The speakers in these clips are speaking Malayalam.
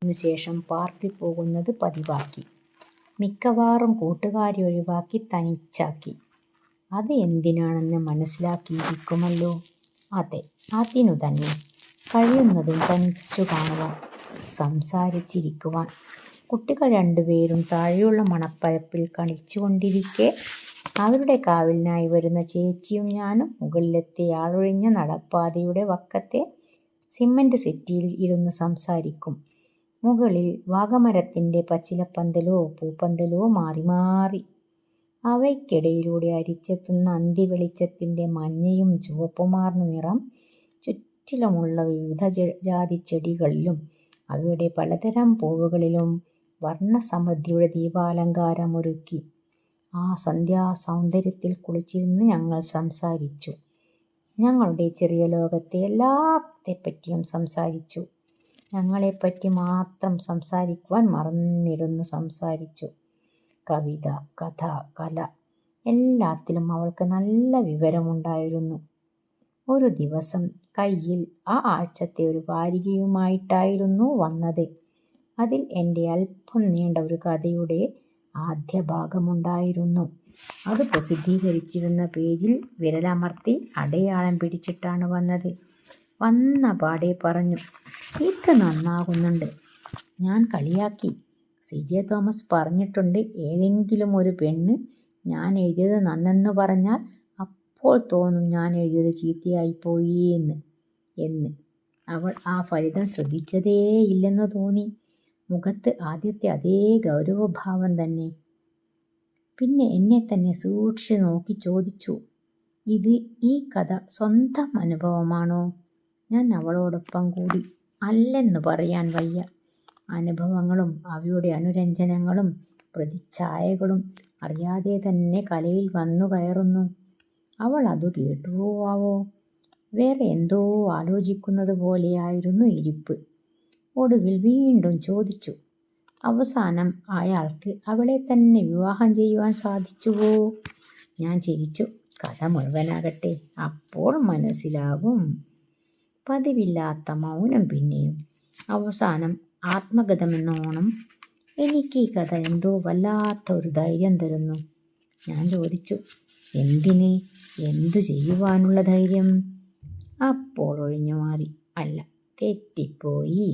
ശേഷം പാർക്കിൽ പോകുന്നത് പതിവാക്കി. മിക്കവാറും കൂട്ടുകാരെ ഒഴിവാക്കി തനിച്ചാക്കി. അത് എന്തിനാണെന്ന് മനസ്സിലാക്കിയിരിക്കുമല്ലോ. അതെ, അതിനു തന്നെ. കഴിയുന്നതും തനിച്ചു കാണുവാൻ, സംസാരിച്ചിരിക്കുവാൻ. കുട്ടികൾ രണ്ടുപേരും താഴെയുള്ള മണപ്പരപ്പിൽ കളിച്ചുകൊണ്ടിരിക്കെ അവരുടെ കാവലിനായി വരുന്ന ചേച്ചിയും ഞാനും മുകളിലത്തെ ആളൊഴിഞ്ഞ നടപ്പാതയുടെ വക്കത്തെ സിമന്റ് സെറ്റിയിൽ ഇരുന്ന് സംസാരിക്കും. മുകളിൽ വാകമരത്തിന്റെ പച്ചിലപ്പന്തലോ പൂപ്പന്തലോ മാറി മാറി. അവയ്ക്കിടയിലൂടെ അരിച്ചെത്തുന്ന അന്തിവെളിച്ചത്തിന്റെ മഞ്ഞയും ചുവപ്പുമാർന്ന നിറം ചുറ്റിലുമുള്ള വിവിധ ജാതി ചെടികളിലും അവയുടെ പലതരം പൂവുകളിലും വർണ്ണസമൃദ്ധിയുടെ ദീപാലങ്കാരമൊരുക്കി. ആ സന്ധ്യാസൗന്ദര്യത്തിൽ കുളിച്ചിരുന്ന് ഞങ്ങൾ സംസാരിച്ചു. ഞങ്ങളുടെ ചെറിയ ലോകത്തെ എല്ലാത്തെപ്പറ്റിയും സംസാരിച്ചു. ഞങ്ങളെപ്പറ്റി മാത്രം സംസാരിക്കുവാൻ മറന്നിരുന്നു സംസാരിച്ചു. കവിത, കഥ, കല എല്ലാത്തിലും അവൾക്ക് നല്ല വിവരമുണ്ടായിരുന്നു. ഒരു ദിവസം കയ്യിൽ ആ ആഴ്ചത്തെ ഒരു വാരികയുമായിട്ടായിരുന്നു വന്നത്. അതിൽ എൻ്റെ അല്പം നീണ്ട ഒരു കഥയുടെ ആദ്യ ഭാഗമുണ്ടായിരുന്നു. അത് പ്രസിദ്ധീകരിച്ചിരുന്ന പേജിൽ വിരലമർത്തി അടയാളം പിടിച്ചിട്ടാണ് വന്നത്. വന്ന പാടെ പറഞ്ഞു, ഇത് നന്നാകുന്നുണ്ട്. ഞാൻ കളിയാക്കി. CJ തോമസ് പറഞ്ഞിട്ടുണ്ട്, ഏതെങ്കിലും ഒരു പെണ്ണ് ഞാൻ എഴുതിയത് നന്നെന്ന് പറഞ്ഞാൽ അപ്പോൾ തോന്നും ഞാൻ എഴുതിയത് ചീത്തയായിപ്പോയി എന്ന്. അവൾ ആ ഫലിതം ശ്രദ്ധിച്ചതേയില്ലെന്ന് തോന്നി. മുഖത്ത് ആദ്യത്തെ അതേ ഗൗരവഭാവം തന്നെ. പിന്നെ എന്നെ തന്നെ സൂക്ഷിച്ച് നോക്കി ചോദിച്ചു, ഈ കഥ സ്വന്തം അനുഭവമാണോ? ഞാൻ അവളോടൊപ്പം കൂടി. അല്ലെന്ന് പറയാൻ വയ്യ. അനുഭവങ്ങളും അവയുടെ അനുരഞ്ജനങ്ങളും പ്രതിച്ഛായകളും അറിയാതെ തന്നെ കലയിൽ വന്നു കയറുന്നു. അവൾ അതു കേട്ടുവോ ആവോ? വേറെ എന്തോ ആലോചിക്കുന്നത് പോലെയായിരുന്നു ഇരിപ്പ്. ഒടുവിൽ വീണ്ടും ചോദിച്ചു, അവസാനം അയാൾക്ക് അവളെ തന്നെ വിവാഹം ചെയ്യുവാൻ സാധിച്ചുവോ? ഞാൻ ചിരിച്ചു. കഥ മുഴുവനാകട്ടെ, അപ്പോൾ മനസ്സിലാകും. പതിവില്ലാത്ത മൗനം പിന്നെയും. അവസാനം ആത്മഗതമെന്നോണം, എനിക്ക് ഈ കഥ എന്തോ വല്ലാത്ത ഒരു ധൈര്യം തരുന്നു. ഞാൻ ചോദിച്ചു, എന്തിന്? എന്തു ചെയ്യുവാനുള്ള ധൈര്യം? അപ്പോൾ ഒഴിഞ്ഞു മാറി, അല്ല, തെറ്റിപ്പോയി.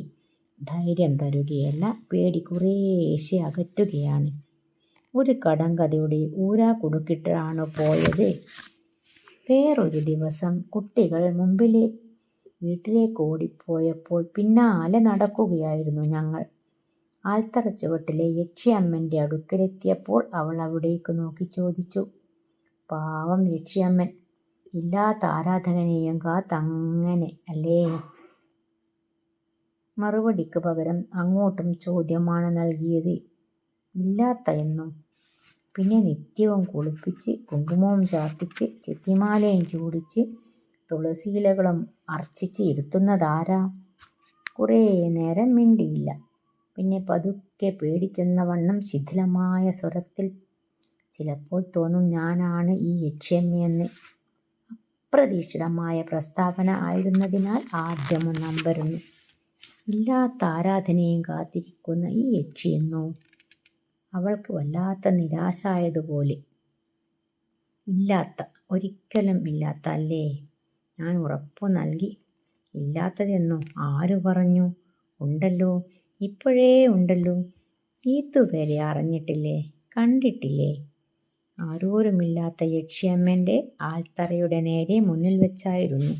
ധൈര്യം തരുകയല്ല, പേടി കുറേശ്ശെ അകറ്റുകയാണ്. ഒരു കടങ്കഥയുടെ ഊരാ കുടുക്കിട്ടാണ് പോയത്. വേറൊരു ദിവസം കുട്ടികൾ വീട്ടിലേക്ക് ഓടിപ്പോയപ്പോൾ പിന്നാലെ നടക്കുകയായിരുന്നു ഞങ്ങൾ. ആൽത്തറ ചുവട്ടിലെ യക്ഷിയമ്മൻ്റെ അടുക്കലെത്തിയപ്പോൾ അവൾ അവിടേക്ക് നോക്കി ചോദിച്ചു, പാവം യക്ഷിയമ്മൻ, ഇല്ലാത്ത ആരാധകനെയും കാത്തങ്ങനെ അല്ലേ? മറുപടിക്ക് പകരം അങ്ങോട്ടും ചോദ്യമാണ് നൽകിയത്. ഇല്ലാത്ത എന്നും? പിന്നെ നിത്യവും കുളിപ്പിച്ച് കുങ്കുമവും ചാർത്തിച്ച് ചെത്തിമാലയും ചൂടിച്ച് തുളസിയിലകളും അർച്ചിച്ച് ഇരുത്തുന്നതാരാ? കുറേ നേരം മിണ്ടിയില്ല. പിന്നെ പതുക്കെ പേടിച്ചെന്ന വണ്ണം ശിഥിലമായ സ്വരത്തിൽ, ചിലപ്പോൾ തോന്നും ഞാനാണ് ഈ യക്ഷിയമ്മയെന്ന്. അപ്രതീക്ഷിതമായ പ്രസ്താവന ആയിരുന്നതിനാൽ ആദ്യമൊന്ന് അമ്പരന്നു. ഇല്ലാത്ത ആരാധനയും കാത്തിരിക്കുന്ന ഈ യക്ഷിയെന്നോ? അവൾക്ക് വല്ലാത്ത നിരാശായതുപോലെ. ഇല്ലാത്ത, ഒരിക്കലും ഇല്ലാത്ത അല്ലേ? ഞാൻ ഉറപ്പു നൽകി. ഇല്ലാത്തതെന്നോ? ആരു പറഞ്ഞു? ഉണ്ടല്ലോ, ഇപ്പോഴേ ഉണ്ടല്ലോ. ഇതുവരെ അറിഞ്ഞിട്ടില്ലേ? കണ്ടിട്ടില്ലേ? ആരോരുമില്ലാത്ത യക്ഷിയമ്മൻ്റെ ആൽത്തറയുടെ നേരെ മുന്നിൽ വെച്ചായിരുന്നു.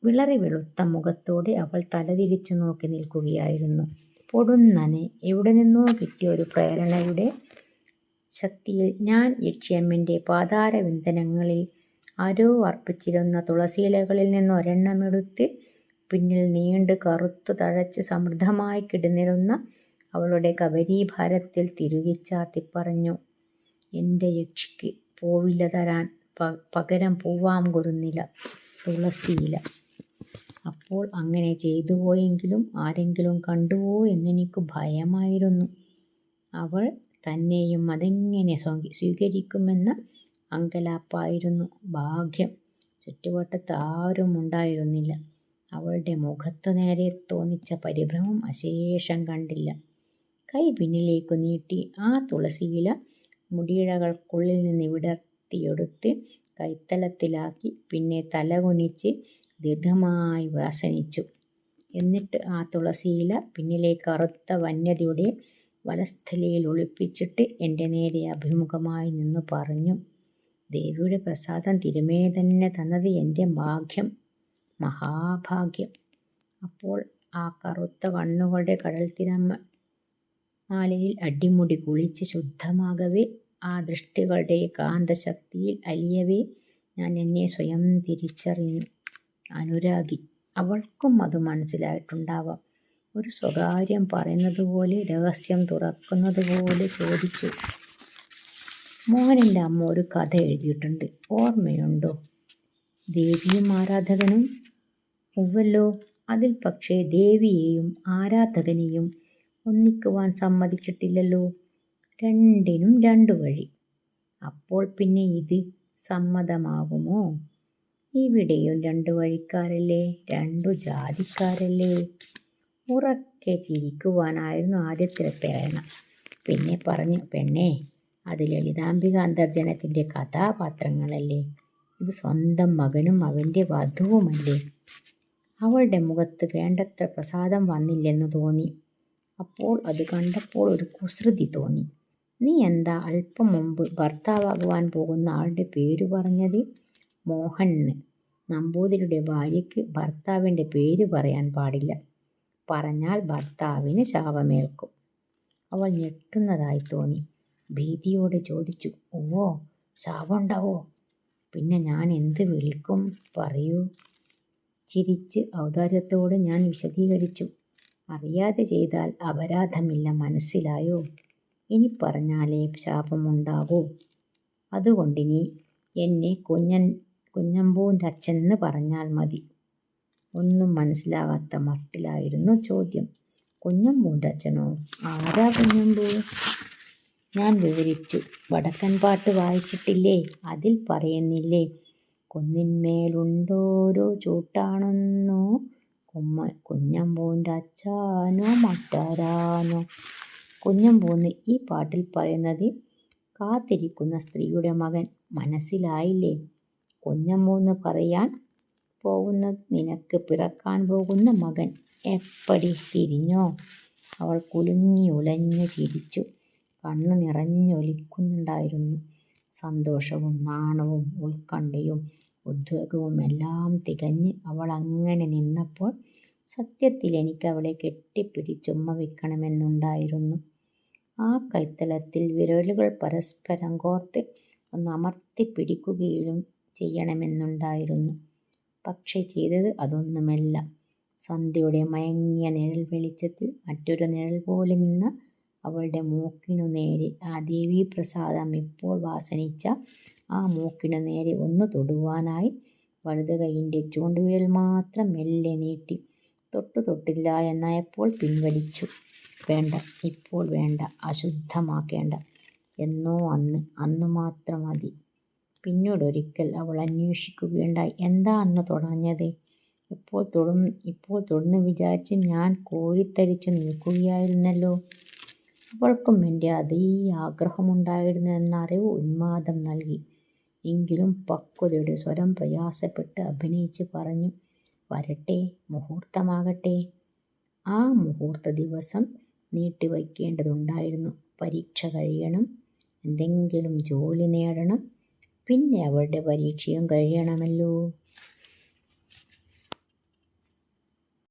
വിളറി വെളുത്ത മുഖത്തോടെ അവൾ തലതിരിച്ചു നോക്കി നിൽക്കുകയായിരുന്നു. പൊടുന്നനെ എവിടെ നിന്നോ കിട്ടിയ ഒരു പ്രേരണയുടെ ശക്തിയിൽ ഞാൻ യക്ഷിയമ്മൻ്റെ പാതാരവിന്ദങ്ങളിൽ ആരോ അർപ്പിച്ചിരുന്ന തുളസിയിലകളിൽ നിന്ന് ഒരെണ്ണമെടുത്ത് പിന്നിൽ നീണ്ട് കറുത്തു തഴച്ച് സമൃദ്ധമായി കിടന്നിരുന്ന അവളുടെ കബരീഭാരത്തിൽ തിരുകി ചാർത്തി പറഞ്ഞു, എൻ്റെ യക്ഷിക്ക് പൂവില തരാൻ പകരം പൂവാങ്കുരുന്നില, തുളസിയില. അപ്പോൾ അങ്ങനെ ചെയ്തു പോയെങ്കിലും ആരെങ്കിലും കണ്ടുവോ എന്നെനിക്ക് ഭയമായിരുന്നു. അവൾ തന്നെയും അതെങ്ങനെ സ്വീകരിക്കുമെന്ന അങ്കലാപ്പായിരുന്നു. ഭാഗ്യം, ചുറ്റുവട്ടത്ത് ആരും ഉണ്ടായിരുന്നില്ല. അവളുടെ മുഖത്തു നേരെ തോന്നിച്ച പരിഭ്രമം അശേഷം കണ്ടില്ല. കൈ പിന്നിലേക്കു നീട്ടി ആ തുളസിയില മുടിയിഴകൾക്കുള്ളിൽ നിന്ന് വിടർത്തിയെടുത്ത് കൈത്തലത്തിലാക്കി. പിന്നെ തലകുനിച്ച് ദീർഘമായി വാസനിച്ചു. എന്നിട്ട് ആ തുളസിയില പിന്നിലെ കറുത്ത വന്യതയുടെ വലസ്ഥലയിൽ ഒളിപ്പിച്ചിട്ട് എൻ്റെ നേരെ അഭിമുഖമായി നിന്ന് പറഞ്ഞു, ദേവിയുടെ പ്രസാദം തിരുമേനി തന്നെ തന്നത് എൻ്റെ ഭാഗ്യം, മഹാഭാഗ്യം. അപ്പോൾ ആ കറുത്ത കണ്ണുകളുടെ കടൽത്തിരമാലയിൽ അടിമുടി കുളിച്ച് ശുദ്ധമാകവേ, ആ ദൃഷ്ടികളുടെ കാന്തശക്തിയിൽ അലിയവേ ഞാൻ എന്നെ സ്വയം തിരിച്ചറിഞ്ഞു. അനുരാഗി. അവൾക്കും അത് മനസ്സിലായിട്ടുണ്ടാവാം. ഒരു സ്വകാര്യം പറയുന്നതുപോലെ, രഹസ്യം തുറക്കുന്നതുപോലെ ചോദിച്ചു, മോഹനൻ്റെ അമ്മ ഒരു കഥ എഴുതിയിട്ടുണ്ട്, ഓർമ്മയുണ്ടോ? ദേവിയും ആരാധകനും? ഉവ്വല്ലോ. അതിൽ പക്ഷേ ദേവിയെയും ആരാധകനെയും ഒന്നിക്കുവാൻ സമ്മതിച്ചിട്ടില്ലല്ലോ. രണ്ടിനും രണ്ടു വഴി. അപ്പോൾ പിന്നെ ഇത് സമ്മതമാകുമോ? ഇവിടെയും രണ്ടു വഴിക്കാരല്ലേ, രണ്ടു ജാതിക്കാരല്ലേ? ഉറക്കെ ചിരിക്കുവാനായിരുന്നു ആദ്യത്തെ പ്രേരണ. പിന്നെ പറഞ്ഞു, പെണ്ണേ, അത് ലളിതാംബിക അന്തർജനത്തിൻ്റെ കഥാപാത്രങ്ങളല്ലേ. ഇത് സ്വന്തം മകനും അവൻ്റെ വധുവുമല്ലേ. അവളുടെ മുഖത്ത് വേണ്ടത്ര പ്രസാദം വന്നില്ലെന്ന് തോന്നി. അപ്പോൾ അത് കണ്ടപ്പോൾ ഒരു കുസൃതി തോന്നി. നീ എന്താ അല്പം മുമ്പ് ഭർത്താവാകുവാൻ പോകുന്ന ആളുടെ പേര് പറഞ്ഞത്? മോഹന്. നമ്പൂതിരിയുടെ ഭാര്യയ്ക്ക് ഭർത്താവിൻ്റെ പേര് പറയാൻ പാടില്ല. പറഞ്ഞാൽ ഭർത്താവിന് ശാപമേൽക്കും. അവൾ ഞെട്ടുന്നതായി തോന്നി. ഭീതിയോടെ ചോദിച്ചു, ഓ, ശാപമുണ്ടാവോ? പിന്നെ ഞാൻ എന്ത് വിളിക്കും, പറയൂ. ചിരിച്ച് ഔദാര്യത്തോട് ഞാൻ വിശദീകരിച്ചു, അറിയാതെ ചെയ്താൽ അപരാധമില്ല, മനസ്സിലായോ? ഇനി പറഞ്ഞാലേ ശാപമുണ്ടാകൂ. അതുകൊണ്ടിനി എന്നെ കുഞ്ഞമ്പൂൻ്റെ അച്ഛനെന്ന് പറഞ്ഞാൽ മതി. ഒന്നും മനസ്സിലാകാത്ത മട്ടിലായിരുന്നു ചോദ്യം. കുഞ്ഞമ്പൂൻ്റെ അച്ഛനോ? ആരാ കുഞ്ഞമ്പൂ? ഞാൻ വിവരിച്ചു. വടക്കൻ പാട്ട് വായിച്ചിട്ടില്ലേ? അതിൽ പറയുന്നില്ലേ, കുന്നിന്മേലുണ്ടോരോ ചൂട്ടാണെന്നോ, കുഞ്ഞമ്പൂൻ്റെ അച്ഛനോ മറ്റാരാനോ? കുഞ്ഞമ്പൂന്ന് ഈ പാട്ടിൽ പറയുന്നത് കാത്തിരിക്കുന്ന സ്ത്രീയുടെ മകൻ. മനസ്സിലായില്ലേ? കുഞ്ഞമ്പൂന്ന് പറയാൻ പോകുന്നത് നിനക്ക് പിറക്കാൻ പോകുന്ന മകൻ. എപ്പടി തിരിഞ്ഞോ? അവൾ കുലുങ്ങി ഉലഞ്ഞു ചിരിച്ചു. കണ്ണു നിറഞ്ഞൊലിക്കുന്നുണ്ടായിരുന്നു. സന്തോഷവും നാണവും ഉത്കണ്ഠയും ഉദ്വേഗവും എല്ലാം തികഞ്ഞ് അവൾ അങ്ങനെ നിന്നപ്പോൾ സത്യത്തിൽ എനിക്ക് അവളെ കെട്ടിപ്പിടിച്ചുമ്മ വയ്ക്കണമെന്നുണ്ടായിരുന്നു. ആ കൈത്തലത്തിൽ വിരലുകൾ പരസ്പരം കോർത്ത് ഒന്ന് അമർത്തി പിടിക്കുകയും ചെയ്യണമെന്നുണ്ടായിരുന്നു. പക്ഷെ ചെയ്തത് അതൊന്നുമല്ല. സന്ധ്യയുടെ മയങ്ങിയ നിഴൽ വെളിച്ചത്തിൽ മറ്റൊരു നിഴൽ പോലെ നിന്ന അവളുടെ മൂക്കിനു നേരെ, ആ ദേവീപ്രസാദം ഇപ്പോൾ വാസനിച്ച ആ മൂക്കിനു നേരെ ഒന്ന് തൊടുവാനായി വലതു കൈയിൻ്റെ ചൂണ്ടുവിരൽ മാത്രം മെല്ലെ നീട്ടി. തൊട്ടില്ല എന്നായപ്പോൾ പിൻവലിച്ചു. വേണ്ട, ഇപ്പോൾ വേണ്ട, അശുദ്ധമാക്കേണ്ട. എന്നോ അന്ന് മാത്രം മതി. പിന്നീടൊരിക്കൽ അവൾ അന്വേഷിക്കുകയുണ്ടായി, എന്താ അന്ന് തൊടഞ്ഞത്? ഇപ്പോൾ തൊടുന്നു വിചാരിച്ച് ഞാൻ കോരിത്തരിച്ചു നിൽക്കുകയായിരുന്നല്ലോ. അവൾക്കും എൻ്റെ അതേ ആഗ്രഹമുണ്ടായിരുന്നു എന്ന അറിവ് ഉന്മാദം നൽകി. എങ്കിലും പക്വതയുടെ സ്വരം പ്രയാസപ്പെട്ട് അഭിനയിച്ച് പറഞ്ഞു, വരട്ടെ, മുഹൂർത്തമാകട്ടെ. ആ മുഹൂർത്ത ദിവസം നീട്ടിവയ്ക്കേണ്ടതുണ്ടായിരുന്നു. പരീക്ഷ കഴിയണം, എന്തെങ്കിലും ജോലി നേടണം, പിന്നെ അവളുടെ പരീക്ഷയും കഴിയണമല്ലോ.